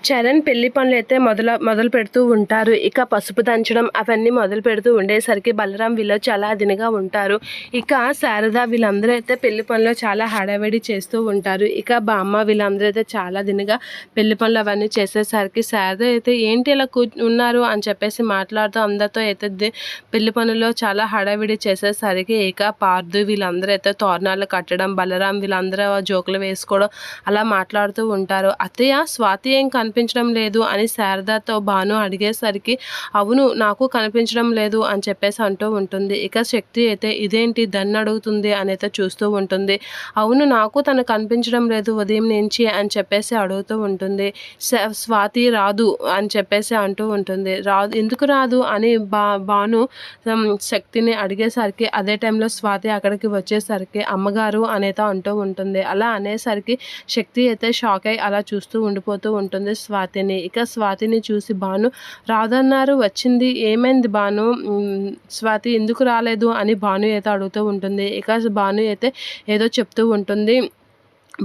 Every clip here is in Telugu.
చరణ్ పెళ్లి పనులైతే మొదలు పెడుతూ ఉంటారు. ఇక పసుపు దంచడం అవన్నీ మొదలు పెడుతూ ఉండేసరికి బలరాం వీళ్ళు చాలా అదినిగా ఉంటారు. ఇక శారద వీళ్ళందరూ అయితే పెళ్లి పనులు చాలా హడావిడి చేస్తూ ఉంటారు. ఇక బామ్మ వీళ్ళందరూ అయితే చాలా దినిగా పెళ్లి పనులు అవన్నీ చేసేసరికి శారద అయితే ఏంటి ఇలా ఉన్నారు అని చెప్పేసి మాట్లాడుతూ అందరితో అయితే పెళ్లి పనుల్లో చాలా హడావిడి చేసేసరికి ఇక పార్దు వీళ్ళందరూ అయితే తోరణాలు కట్టడం, బలరాం వీళ్ళందరూ జోకులు వేసుకోవడం అలా మాట్లాడుతూ ఉంటారు. అత్తయ్య స్వాతి ఏం కనిపించడం లేదు అని శారదతో భాను అడిగేసరికి అవును నాకు కనిపించడం లేదు అని చెప్పేసి అంటూ ఉంటుంది. ఇక శక్తి అయితే ఇదేంటి దన్ను అడుగుతుంది అని అయితే చూస్తూ ఉంటుంది. అవును నాకు తను కనిపించడం లేదు ఉదయం నుంచి అని చెప్పేసి అడుగుతూ ఉంటుంది. స్వాతి రాదు అని చెప్పేసి అంటూ ఉంటుంది. రాదు ఎందుకు రాదు అని భాను శక్తిని అడిగేసరికి అదే టైంలో స్వాతి అక్కడికి వచ్చేసరికి అమ్మగారు అనేది అంటూ ఉంటుంది. అలా అనేసరికి శక్తి అయితే షాక్ అయి అలా చూస్తూ ఉండిపోతూ ఉంటుంది స్వాతిని. ఇక స్వాతిని చూసి భాను రాదన్నారు వచ్చింది ఏమైంది భాను, స్వాతి ఎందుకు రాలేదు అని భాను అయితే అడుగుతూ ఉంటుంది. ఇక భాను అయితే ఏదో చెప్తూ ఉంటుంది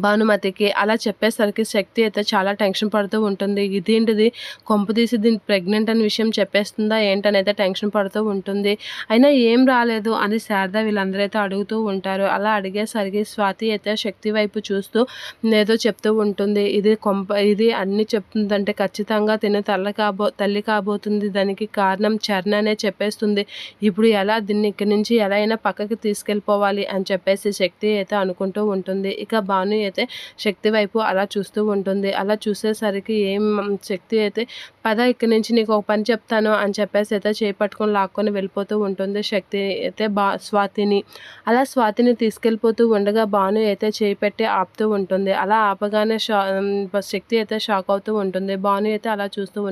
భానుమతికి. అలా చెప్పేసరికి శక్తి అయితే చాలా టెన్షన్ పడుతూ ఉంటుంది. ఇదేంటిది కొంపదీసి దీన్ని ప్రెగ్నెంట్ అనే విషయం చెప్పేస్తుందా ఏంటనైతే టెన్షన్ పడుతూ ఉంటుంది. అయినా ఏం రాలేదు అని శారద వీళ్ళందరూ అయితే అడుగుతూ ఉంటారు. అలా అడిగేసరికి స్వాతి అయితే శక్తి వైపు చూస్తూ ఏదో చెప్తూ ఉంటుంది. ఇది అన్ని చెప్తుందంటే ఖచ్చితంగా తిన తల్లి కాబోతుంది, దానికి కారణం చరణ్ అనే చెప్పేస్తుంది. ఇప్పుడు ఎలా దీన్ని ఇక్కడి నుంచి ఎలా అయినా పక్కకి తీసుకెళ్ళిపోవాలి అని చెప్పేసి శక్తి అయితే అనుకుంటూ ఉంటుంది. ఇక భాను అయితే శక్తి వైపు అలా చూస్తూ ఉంటుంది. అలా చూసేసరికి శక్తి అయితే పద ఇక్కడి నుంచి నీకు ఒక పని చెప్తాను అని చెప్పేసి అయితే చేపట్టుకొని లాక్కొని వెళ్ళిపోతూ ఉంటుంది శక్తి అయితే స్వాతిని. అలా స్వాతిని తీసుకెళ్ళిపోతూ ఉండగా భాను అయితే చేయి పెట్టి ఆపుతూ ఉంటుంది. అలా ఆపగానే శక్తి అయితే షాక్ అవుతూ ఉంటుంది. భాను అయితే అలా చూస్తూ